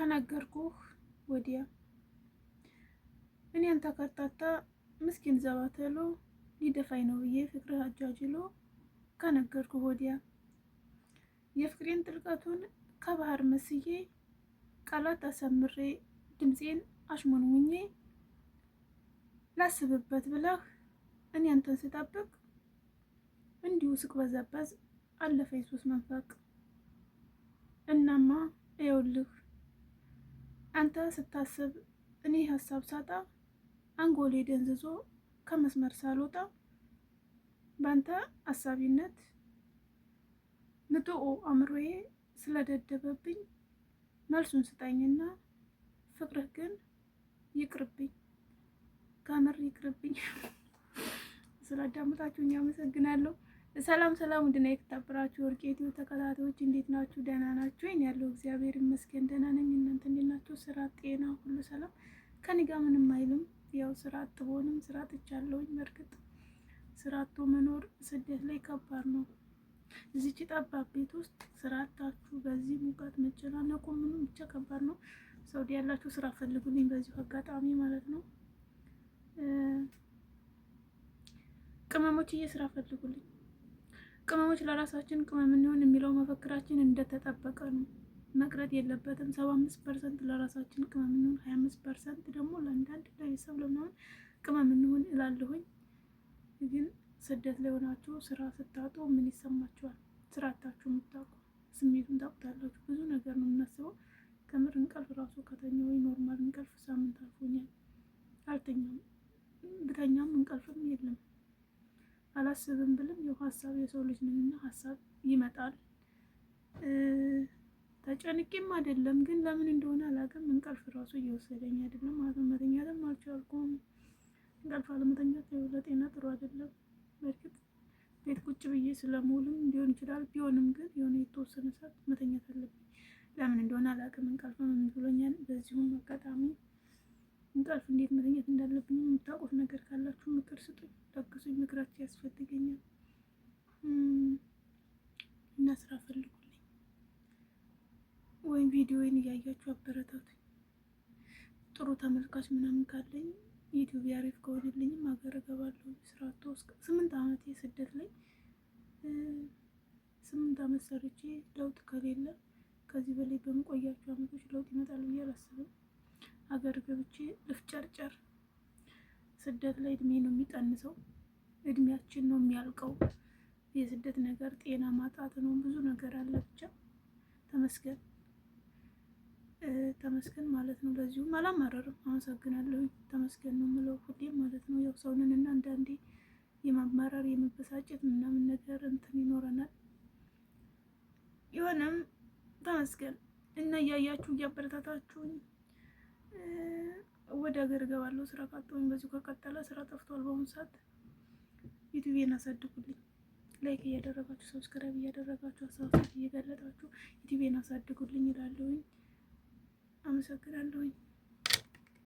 ከነገርኩህ ወዲያ እኔ አንተ ከርታታ ምስኪን ዘባተሎ ሊደፋኝ ነው ብዬ ፍቅርህ አጃጅሎ ከነገርኩህ ወዲያ የፍቅሬን ጥልቀቱን ከባህር መስዬ ቃላት አሰምሬ ድምፄን አሽሞንሙኜ ላስብበት ብለህ እኔ አንተን ስጠብቅ እንዲሁ ስቅበዘበዝ አለፈኝ ሶስት መንፈቅ። እናማ ይኸውልህ አንተ ስታስብ እኔ ሀሳብ ሳጣ አንጎሌ ደንዝዞ ከመስመር ሳልወጣ ባንተ አሳቢነት ንጡኡ አእምሮዬ ስለደደበብኝ መልሱን ስጠኝና ፍቅርህ ግን ይቅርብኝ፣ ከምር ይቅርብኝ። ስላዳመጣችሁኝ አመሰግናለሁ። ሰላም ሰላም፣ ውድና የተከበራችሁ ወርቄቲው ተከታታዮች እንዴት ናችሁ? ደህና ናችሁ? እኔ ያለው እግዚአብሔር ይመስገን ደህና ነኝ። እናንተ እንዴት ናችሁ? ስራ፣ ጤና ሁሉ ሰላም? ከኔ ጋር ምንም አይልም። ያው ስራ አጥቦንም ስራ ጥቻለሁኝ። በእርግጥ ስራ አጥቶ መኖር ስደት ላይ ከባድ ነው። እዚች ጠባብ ቤት ውስጥ ስራ አጣችሁ በዚህ ሙቀት መጨናነቁ ምንም ብቻ ከባድ ነው። ሳውዲ ያላችሁ ስራ ፈልጉልኝ በዚሁ አጋጣሚ ማለት ነው። ቅመሞችዬ ስራ ፈልጉልኝ። ቅመሞች ለራሳችን ቅመም እንሆን የሚለው መፈክራችን እንደተጠበቀ ነው፣ መቅረት የለበትም። 75% ለራሳችን ቅመም እንሆን፣ 25% ደግሞ ለአንዳንድ ለቤተሰብ ለምናምን ቅመም እንሆን እላለሁኝ። ግን ስደት ላይ ሆናችሁ ስራ ስታጡ ምን ይሰማችኋል? ስራ አጣችሁ የምታውቁ ስሜቱን ታውቁታላችሁ። ብዙ ነገር ነው የምናስበው። ከምር እንቅልፍ ራሱ ከተኛው ወይ ኖርማል እንቅልፍ ሳምንት አልፎኛል። አልተኛም፣ ብተኛም እንቅልፍም የለም። አላስብም ብልም ያው ሀሳብ የሰው ልጅ ነውና ሀሳብ ይመጣል። ተጨንቄም አይደለም ግን ለምን እንደሆነ አላውቅም እንቅልፍ ራሱ እየወሰደኝ አይደለም ማለት ነው። መተኛትም አልቻልኩም። እንቅልፍ አለመተኛት ለጤና ጥሩ አይደለም። በእርግጥ ቤት ቁጭ ብዬ ስለምውልም ሊሆን ይችላል። ቢሆንም ግን የሆነ የተወሰነ ሰዓት መተኛት አለብኝ። ለምን እንደሆነ አላውቅም። እንቅልፍ ምን ብሎኛል። በዚሁም አጋጣሚ እንቅልፍ እንዴት መተኛት እንዳለብኝ የምታውቁት ነገር ካላችሁ ምክር ስጡኝ፣ ለግሱኝ። ምክራችሁ ያስፈልገኛል እና ስራ ፈልጉልኝ ወይም ቪዲዮውን እያያችሁ አበረታቱኝ። ጥሩ ተመልካች ምናምን ካለኝ ዩቲዩብ አሪፍ ከሆነልኝም ሀገር እገባለሁ። ስራ ተወስከ 8 ዓመት ስደት ላይ 8 ዓመት ሰርቼ ለውጥ ከሌለ ከዚህ በላይ በመቆያቸው ዓመቶች ለውጥ ይመጣል ብዬ አላስብም። ሀገር ገብቼ ልፍጨርጨር። ስደት ላይ እድሜ ነው የሚቀንሰው፣ እድሜያችን ነው የሚያልቀው። የስደት ነገር ጤና ማጣት ነው፣ ብዙ ነገር አለ። ብቻ ተመስገን ተመስገን ማለት ነው። ለዚሁም አላማረርም፣ አመሰግናለሁ። ተመስገን ነው የምለው ሁሌም ማለት ነው። ያው ሰውንና አንዳንዴ የማማረር የመበሳጨት ምናምን ነገር እንትን ይኖረናል። ይሆንም ተመስገን እና እያያችሁ እያበረታታችሁኝ ወደ ሀገር እገባለሁ። ስራ ካጣሁኝ በዚሁ ከቀጠለ፣ ስራ ጠፍቷል በአሁኑ ሰዓት። ዩቲዩቤን አሳድጉልኝ፣ ላይክ እያደረጋችሁ ሰብስክራይብ እያደረጋችሁ ሀሳብ እየገለጣችሁ ዩቲዩቤን አሳድጉልኝ እላለሁኝ። አመሰግናለሁኝ።